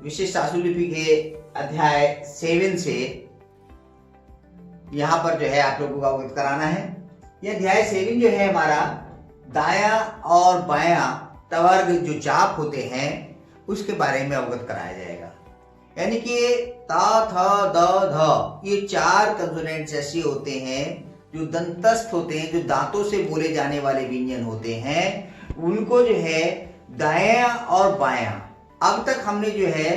विशिष्ट आशुलिपि के अध्याय 7 से यहाँ पर जो है आप लोगों को अवगत कराना है। यह अध्याय 7 जो है हमारा दाया और बायां तवर्ग जो चाप होते हैं उसके बारे में अवगत कराया जाएगा। यानी कि ता थ द ध ये 4 कंसोनेंट्स ऐसे होते हैं जो दंतस्थ होते हैं, जो दांतों से बोले जाने वाले व्यंजन होते हैं, उनको जो है दायां और बायां, अब तक हमने जो है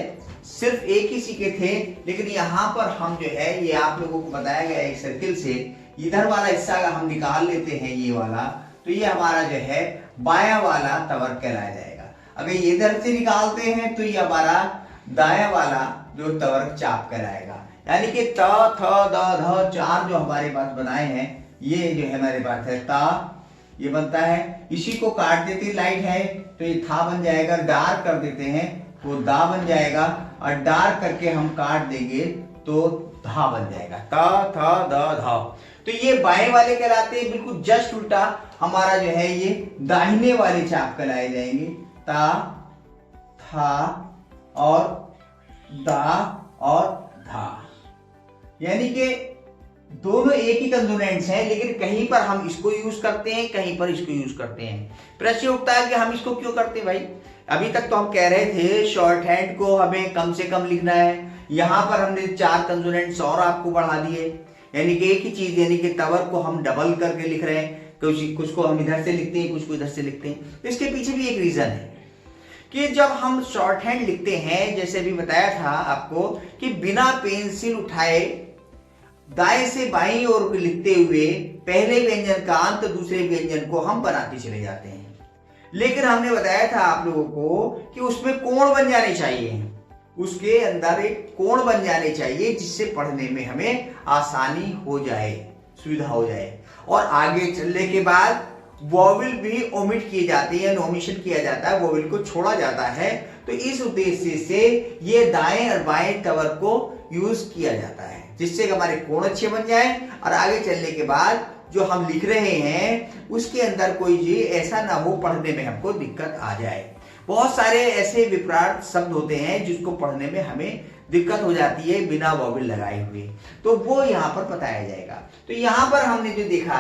सिर्फ एक ही सीखे थे, लेकिन यहाँ पर हम जो है ये आप लोगों को बताया गया एक सर्किल से इधर वाला हिस्सा अगर हम निकाल लेते हैं ये वाला, तो ये हमारा जो है बायां वाला तवर्ग कहलाया जाएगा। अगर ये इधर से निकालते हैं तो ये हमारा दायां वाला जो तवर्ग चाप कहलाएगा। यानी कि त थ द ध 4 जो हमारे पास बनाए हैं, ये जो है हमारे पास है ता, ये बनता है, इसी को काट देते लाइट है तो ये था बन जाएगा, डार्क कर देते हैं वो दा बन जाएगा, और डार्क करके हम काट देंगे तो धा बन जाएगा, त थ द ध। तो ये बाएं वाले कहलाते हैं। बिल्कुल जस्ट उल्टा हमारा जो है ये दाहिने वाले चाप कहलाए जाएंगे, ता, था और दा और धा। यानी कि दोनों एक ही कंसोनेंट्स हैं, लेकिन कहीं पर हम इसको यूज करते हैं, कहीं पर इसको यूज करते हैं। प्रश्न उठता है कि हम इसको क्यों करते हैं भाई? अभी तक तो हम कह रहे थे शॉर्ट हैंड को हमें कम से कम लिखना है, यहाँ पर हमने 4 कंसोनेंट्स और आपको बढ़ा दिए, यानी कि एक ही चीज, यानी कि तवर्ग को हम डबल करके लिख रहे हैं, कुछ को हम इधर से लिखते हैं, कुछ को इधर से लिखते हैं। इसके पीछे भी एक रीजन है कि जब हम शॉर्ट हैंड लिखते हैं, जैसे अभी बताया था आपको कि बिना पेंसिल उठाए दाएं से बाईं ओर लिखते हुए पहले व्यंजन का अंत दूसरे व्यंजन को हम बनाते चले जाते हैं। लेकिन हमने बताया था आप लोगों को कि उसमें कोण बन जाने चाहिए, उसके अंदर एक कोण बन जाने चाहिए जिससे पढ़ने में हमें आसानी हो जाए, सुविधा हो जाए। और आगे चलने के बाद वॉवेल भी ओमिट किए जाते हैं, ओमिशन किया जाता है, वॉवेल को छोड़ा जाता है। तो इस उद्देश्य से ये दाएं और बाएं तवर्ग को यूज किया जाता है, जिससे हमारे कोण अच्छे बन जाए और आगे चलने के बाद जो हम लिख रहे हैं उसके अंदर कोई चीज ऐसा ना हो पढ़ने में हमको दिक्कत आ जाए। बहुत सारे ऐसे विपरीत शब्द होते हैं जिसको पढ़ने में हमें दिक्कत हो जाती है बिना वॉवेल लगाए हुए, तो वो यहाँ पर बताया जाएगा। तो यहाँ पर हमने जो देखा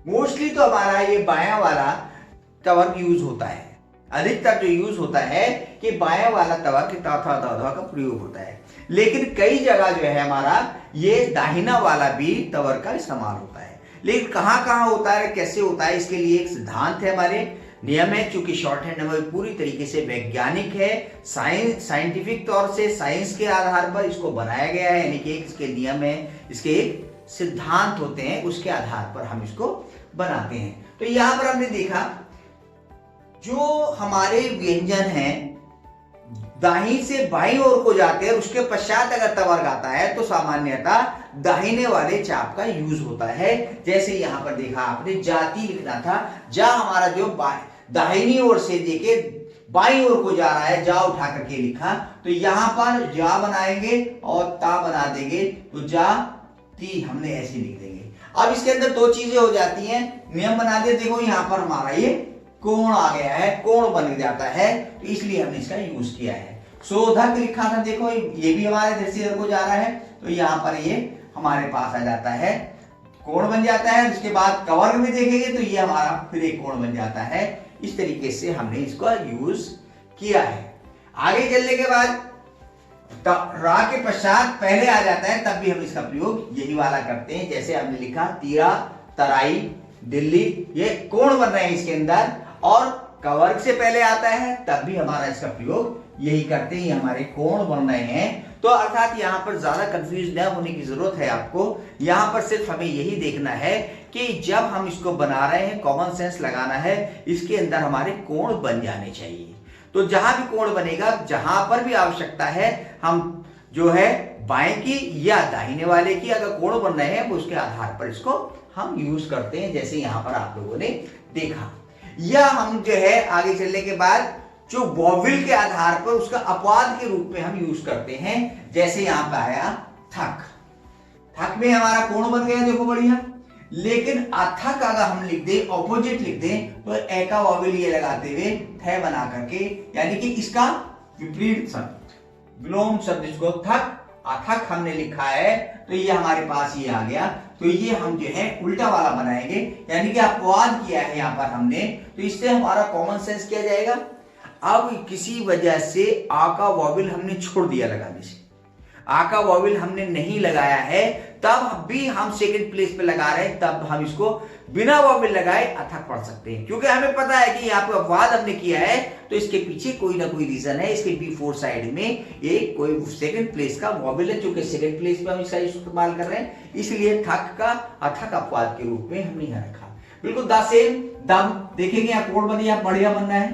मोस्टली तो हमारा ये बायां वाला तवर्ग यूज होता है, अधिकतर जो यूज होता है कि बायां वाला तवर्ग ता था दा धा का प्रयोग होता है। लेकिन कई जगह जो है हमारा ये दाहिना वाला भी तवर्ग का इस्तेमाल होता है। लेकिन कहाँ कहाँ होता है, कैसे होता है, इसके लिए एक सिद्धांत है, हमारे नियम है। चूंकि शॉर्ट हैंड हमारे पूरी तरीके से वैज्ञानिक है, साइंटिफिक तौर से साइंस के आधार पर इसको बनाया गया है, यानी कि इसके नियम है, इसके एक सिद्धांत होते हैं, उसके आधार पर हम इसको बनाते हैं। तो यहां पर हमने देखा जो हमारे व्यंजन हैं दाहिनी से बाईं ओर को जाते हैं, उसके पश्चात अगर तवर्ग आता है तो सामान्यतः दाहिने वाले चाप का यूज होता है। जैसे यहां पर देखा आपने जाति लिखना था, जा हमारा जो दाहिनी ओर से देखे बाईं ओर को जा रहा है, जा उठा करके लिखा, तो यहां पर जा बनाएंगे और ता बना देंगे, तो जा ती हमने ऐसे लिख देंगे। अब इसके अंदर 2 चीजें हो जाती हैं, नियम बना दे, देखो यहां पर हमारा ये कोण आ गया है, कोण बन जाता है, तो इसलिए हमने इसका यूज किया है। शोधक लिखा था, देखो ये भी हमारे इधर से इधर को जा रहा है, तो यहाँ पर ये हमारे पास आ जाता है, कोण बन जाता है। उसके बाद तवर्ग में देखेंगे तो ये हमारा फिर एक कोण बन जाता है। इस तरीके से हमने इसको यूज किया है। आगे चलने के बाद रा के पश्चात पहले आ जाता है, तब भी हम इसका प्रयोग यही वाला करते हैं। जैसे हमने लिखा तीरा, तराई, दिल्ली, ये कोण बन रहे हैं इसके अंदर, और कवर्ग से पहले आता है तब भी हमारा इसका प्रयोग यही करते हैं, हमारे कोण बन रहे हैं। तो अर्थात यहाँ पर ज्यादा कंफ्यूज न होने की जरूरत है आपको। यहाँ पर सिर्फ हमें यही देखना है कि जब हम इसको बना रहे हैं कॉमन सेंस लगाना है, इसके अंदर हमारे कोण बन जाने चाहिए। तो जहां भी कोण बनेगा, जहां पर भी आवश्यकता है, हम जो है बाएं की या दाहिने वाले की अगर कोण बन रहे हैं, उसके आधार पर इसको हम यूज करते हैं, जैसे यहां पर आप लोगों ने देखा। या हम जो है आगे चलने के बाद जो वॉवेल के आधार पर उसका अपवाद के रूप में हम यूज करते हैं, जैसे यहां पर आया थक, थक में हमारा कोण बन गया, देखो बढ़िया। लेकिन अथक अगर हम लिख दें, ऑपोजिट लिख दें, तो ए का वॉवेल ये लगाते हुए थे बना करके, यानी कि इसका विपरीत शब्द विलोम शब्द इसको थक, अथक हमने लिखा है तो ये हमारे पास ये आ गया। तो ये हम जो है उल्टा वाला बनाएंगे, यानी कि अपवाद किया है यहाँ पर हमने, तो इससे हमारा कॉमन सेंस किया जाएगा। अब किसी वजह से आ का वॉवेल हमने छोड़ दिया लगाने से, आ का वॉवेल हमने नहीं लगाया है, तब भी हम सेकंड प्लेस पे लगा रहे हैं, तब हम इसको बिना वॉवेल लगाए अथक पढ़ सकते हैं, क्योंकि हमें पता है कि यहाँ पे अपवाद हमने किया है तो इसके पीछे कोई ना कोई रीजन है। इसके बिफोर साइड में एक कोई सेकंड प्लेस का वॉवेल है, क्योंकि सेकंड प्लेस पे हम इसका इस्तेमाल कर रहे हैं, इसलिए थक का अथक अपवाद के रूप में हमने यहाँ रखा। बिल्कुल द सेम दम देखेंगे, यहाँ कोड बनिए, बढ़िया बनना है,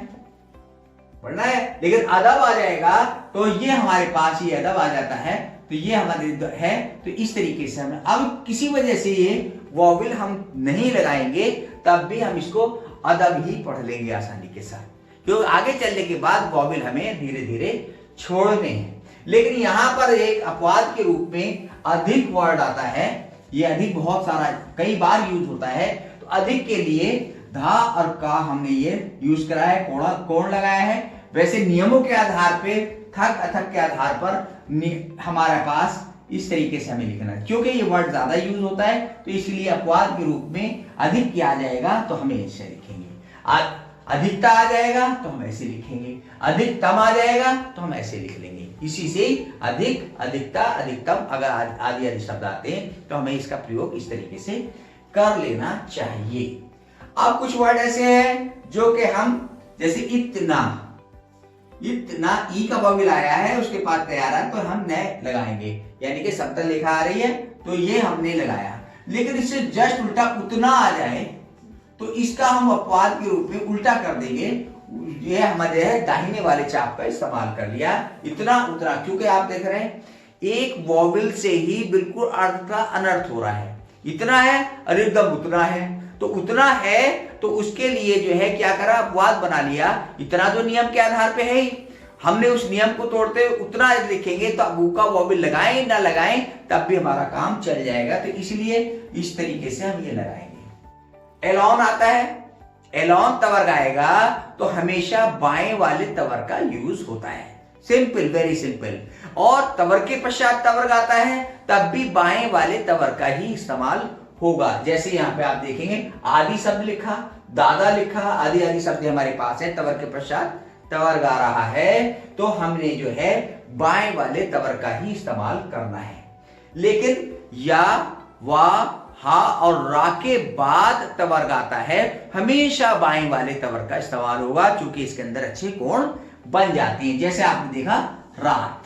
पढ़ना है, लेकिन अदब आ जाएगा तो ये हमारे पास ये अदब आ जाता है, तो ये हमारे है। तो इस तरीके से हमें अब किसी वजह से ये वॉवेल हम नहीं लगाएंगे, तब भी हम इसको अदब ही पढ़ लेंगे आसानी के साथ, क्योंकि आगे चलने के बाद वॉवेल हमें धीरे धीरे छोड़ने हैं। लेकिन यहां पर एक अपवाद के रूप में अधिक वर्ड आता है, ये अधिक बहुत सारा कई बार यूज होता है, तो अधिक के लिए धा और का हमने ये यूज करा है, कोण लगाया है। वैसे नियमों के आधार पे थक अथक के आधार पर हमारे पास इस तरीके से हमें लिखना है, क्योंकि ये वर्ड ज्यादा यूज होता है, तो इसलिए अपवाद के रूप में अधिक किया आ जाएगा तो हमें ऐसे लिखेंगे, अधिकता आ जाएगा तो हम ऐसे लिखेंगे, अधिकतम आ जाएगा तो हम ऐसे लिख लेंगे। इसी से अधिक, अधिकता, अधिकतम अगर आदि आदि शब्द आते हैं तो हमें इसका प्रयोग इस तरीके से कर लेना चाहिए। अब कुछ वर्ड ऐसे हैं जो कि हम जैसे इतना, इतना ई का वॉवेल आया है उसके पास तैयार है तो हम न लगाएंगे, यानी कि शब्द लिखा आ रही है तो ये हमने लगाया। लेकिन इससे जस्ट उल्टा उतना आ जाए तो इसका हम अपवाद के रूप में उल्टा कर देंगे। ये हमारे है दाहिने वाले चाप का इस्तेमाल कर लिया, इतना उतना, क्योंकि आप देख रहे हैं एक वॉवेल से ही बिल्कुल अर्थ का अनर्थ हो रहा है। इतना है और एकदम उतना है, तो उतना है तो उसके लिए जो है क्या करा, अपवाद बना लिया। इतना तो नियम के आधार पे है ही, हमने उस नियम को तोड़ते हुए उतना लिखेंगे, तो अब का वॉवेल लगाएं ना लगाएं तब भी हमारा काम चल जाएगा, तो इसलिए इस तरीके से हम ये लगाएंगे। एलॉन आता है, एलॉन तवर्ग आएगा तो हमेशा बाएं वाले तवर्ग का यूज होता है, सिंपल, वेरी सिंपल। और तवर्ग के पश्चात तवर्ग आता है तब भी बाएं वाले तवर्ग का ही इस्तेमाल होगा। जैसे यहाँ पे आप देखेंगे आदि शब्द लिखा, दादा लिखा, आदि आदि शब्द हमारे पास है, तवर्ग के पश्चात तवर्ग आ रहा है तो हमने जो है बाएं वाले तवर्ग का ही इस्तेमाल करना है। लेकिन या, वा, हा और रा के बाद तवर्ग आता है, हमेशा बाएं वाले तवर्ग का इस्तेमाल होगा, क्योंकि इसके अंदर अच्छे कोण बन जाते हैं। जैसे आपने देखा रात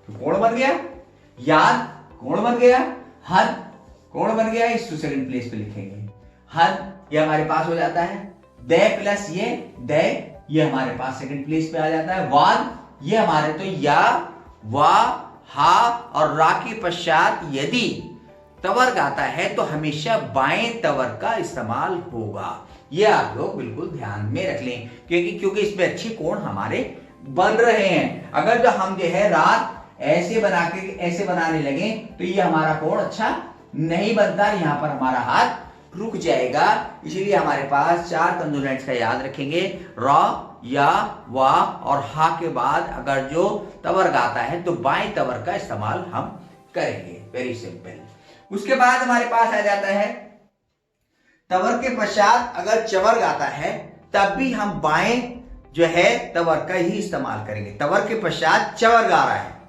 तो कोण बन गया, याद कोण बन गया, हद कोण बन गया, इस सेकंड प्लेस पे लिखेंगे हद, ये हमारे पास हो जाता है। दे प्लस ये दे, ये हमारे पास सेकंड प्लेस पे आ जाता है। वाद, ये हमारे तो या, वा, हा और रा के पश्चात यदि तवर्ग आता है तो हमेशा बाएं तवर्ग का इस्तेमाल होगा। ये आप लोग बिल्कुल ध्यान में रख लें, क्योंकि इसमें अच्छे कोण हमारे बन रहे हैं। अगर जो हम जो है रात ऐसे बना के ऐसे बनाने लगे तो ये हमारा कोण अच्छा नहीं बनता, यहां पर हमारा हाथ रुक जाएगा। इसलिए हमारे पास 4 कंसोनेंट्स का याद रखेंगे, रा, या, वा और हा के बाद अगर जो तवर्ग आता है तो बाएं तवर्ग का इस्तेमाल हम करेंगे, वेरी सिंपल। उसके बाद हमारे पास आ जाता है तवर्ग के पश्चात अगर चवर्ग आता है तब भी हम बाएं जो है तवर्ग का ही इस्तेमाल करेंगे। तवर्ग के पश्चात चवर्ग आ रहा है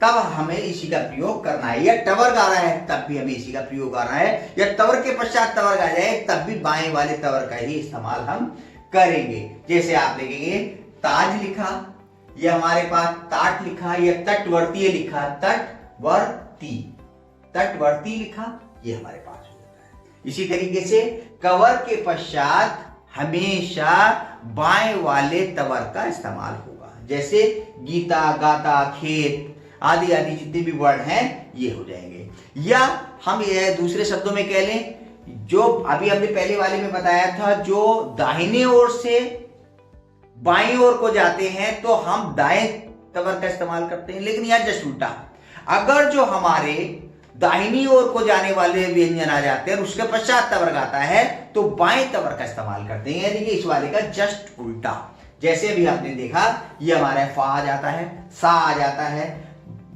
तब हमें इसी का प्रयोग करना है, या टवर्ग आ रहा है तब भी हमें इसी का प्रयोग करना है, या तवर्ग के पश्चात तवर्ग आ जाए तब भी बाएं वाले तवर्ग का ही इस्तेमाल हम करेंगे। जैसे आप देखेंगे ताज लिखा, या हमारे पास ताट लिखा, या तटवर्तीय लिखा, तटवर्ती, तटवर्ती लिखा, ये हमारे पास होता है। इसी तरीके से कवर के पश्चात हमेशा बाएं वाले तवर्ग का इस्तेमाल होगा, जैसे गीता, गाता, खेत आदि आदि जितने भी वर्ड हैं ये हो जाएंगे। या हम ये दूसरे शब्दों में कह लें, जो अभी हमने पहले वाले में बताया था, जो दाहिने ओर से बाईं ओर को जाते हैं तो हम दाएं तवर्ग का इस्तेमाल करते हैं, लेकिन यहां जस्ट उल्टा, अगर जो हमारे दाहिनी ओर को जाने वाले व्यंजन आ जाते हैं और उसके पश्चात तवर्ग आता है तो बाएं तवर्ग का इस्तेमाल करते हैं, यानी कि इस वाले का जस्ट उल्टा। जैसे भी आपने देखा ये हमारा फा आ जाता है, सा आ जाता है,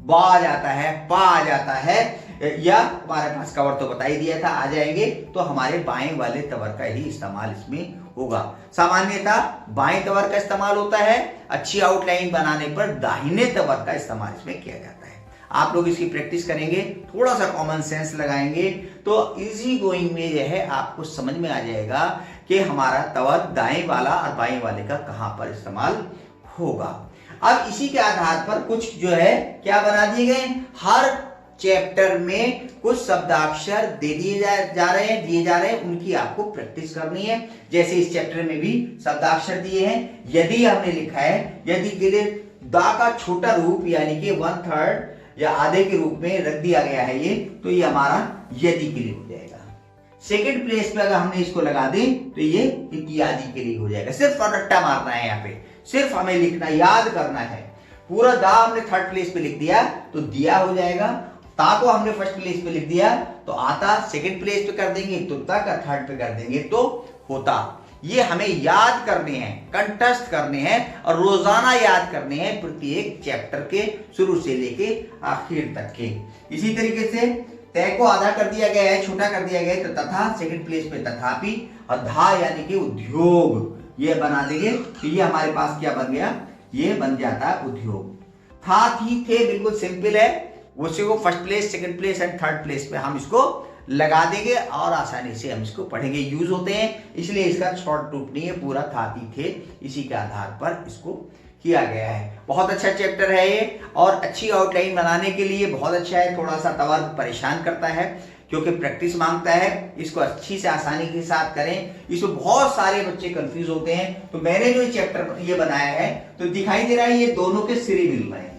बा आ जाता है, पा आ जाता है, या हमारे पास कवर तो बता ही दिया था आ जाएंगे, तो हमारे बाएं वाले तवर का ही इस्तेमाल इसमें होगा। सामान्यतः बाएं तवर का इस्तेमाल होता है, अच्छी आउटलाइन बनाने पर दाहिने तवर का इस्तेमाल इसमें किया जाता है। आप लोग इसकी प्रैक्टिस करेंगे, थोड़ा सा कॉमन सेंस लगाएंगे तो इजी गोइंग में जो है आपको समझ में आ जाएगा कि हमारा तवर दाएं वाला और बाएं वाले का कहां पर इस्तेमाल होगा। अब इसी के आधार पर कुछ जो है क्या बना दिए गए, हर चैप्टर में कुछ शब्दाक्षर दे दिए जा रहे हैं, उनकी आपको प्रैक्टिस करनी है। जैसे इस चैप्टर में भी शब्दाक्षर दिए हैं। यदि हमने लिखा है, यदि के लिए दा का छोटा रूप यानी कि 1/3 या आधे के रूप में रख दिया गया है ये, तो ये हमारा यदि के लिए हो जाएगा। सेकंड प्लेस पे अगर हमने इसको लगा दें तो ये इत्यादि के लिए हो जाएगा। सिर्फ रट्टा मारना है, यहाँ पे सिर्फ हमें लिखना, याद करना है। पूरा दा हमने थर्ड प्लेस पे लिख दिया तो दिया हो जाएगा, ता को हमने फर्स्ट प्लेस पे लिख दिया तो आता, सेकंड प्लेस पे कर देंगे तो ता का थर्ड पे कर देंगे तो होता। ये हमें याद करने हैं, कंठस्थ करने हैं और रोजाना याद करने हैं प्रत्येक चैप्टर के शुरू से लेके आखिर तक के। इसी तरीके से तय को आधा कर दिया गया है, छोटा कर दिया गया है तो तथा, सेकंड प्लेस पे तथापि, और धा यानी कि उद्योग ये बना देंगे तो ये हमारे पास क्या बन गया, ये बन जाता है उद्योग। था, थी, थे बिल्कुल सिंपल है, उसी को first place, second place and third place पे हम इसको लगा देंगे और आसानी से हम इसको पढ़ेंगे। यूज होते हैं इसलिए इसका शॉर्ट रूप नहीं है, पूरा था, थी, थे इसी के आधार पर इसको किया गया है। बहुत अच्छा चैप्टर है ये और अच्छी आउटलाइन बनाने के लिए बहुत अच्छा है। थोड़ा सा तवर्क परेशान करता है क्योंकि प्रैक्टिस मांगता है, इसको अच्छी से आसानी के साथ करें। इसमें बहुत सारे बच्चे कंफ्यूज होते हैं, तो मैंने जो चैप्टर ये बनाया है तो दिखाई दे रहा है ये दोनों के सिरे मिल रहे हैं,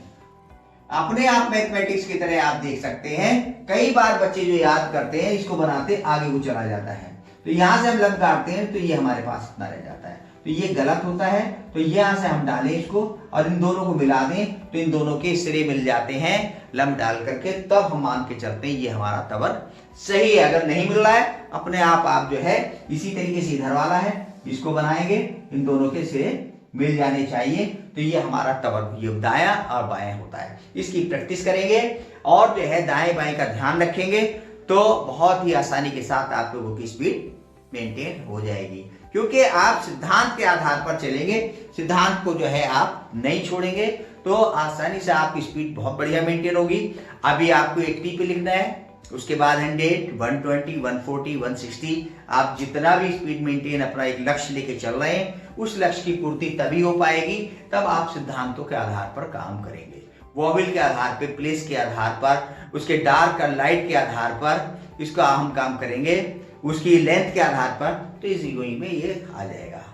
अपने आप मैथमेटिक्स की तरह आप देख सकते हैं। कई बार बच्चे जो याद करते हैं इसको बनाते आगे वो चला जाता है, तो यहां से हम लंब काटते हैं तो ये हमारे पास इतना रह जाता है, तो ये गलत होता है। तो यहां से हम डालें इसको और इन दोनों को मिला दें तो इन दोनों के सिरे मिल जाते हैं लंब डाल करके, तब हम मान के चलते हैं ये हमारा तवर सही है। अगर नहीं मिल रहा है अपने आप जो है इसी तरीके से इधर वाला है इसको बनाएंगे, इन दोनों के सिरे मिल जाने चाहिए, तो ये हमारा तवर ये दायां और बायां होता है। इसकी प्रैक्टिस करेंगे और जो है दाएं बाएं का ध्यान रखेंगे तो बहुत ही आसानी के साथ आप लोगों की स्पीड मेंटेन हो जाएगी, क्योंकि आप सिद्धांत के आधार पर चलेंगे, सिद्धांत को जो है आप नहीं छोड़ेंगे तो आसानी से आपकी स्पीड बहुत बढ़िया मेंटेन होगी। अभी आपको 80 पे लिखना है, उसके बाद 100, 120, 140, 160, आप जितना भी स्पीड मेंटेन अपना एक लक्ष्य लेके चल रहे हैं उस लक्ष्य की पूर्ति तभी हो पाएगी तब आप सिद्धांतों के आधार पर काम करेंगे, वॉवेल के आधार पर, प्लेस के आधार पर, उसके डार्क और लाइट के आधार पर इसका हम काम करेंगे, उसकी लेंथ के आधार पर, तो इजी गोइंग में ये आ जाएगा।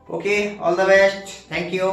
Okay, all the best, thank you.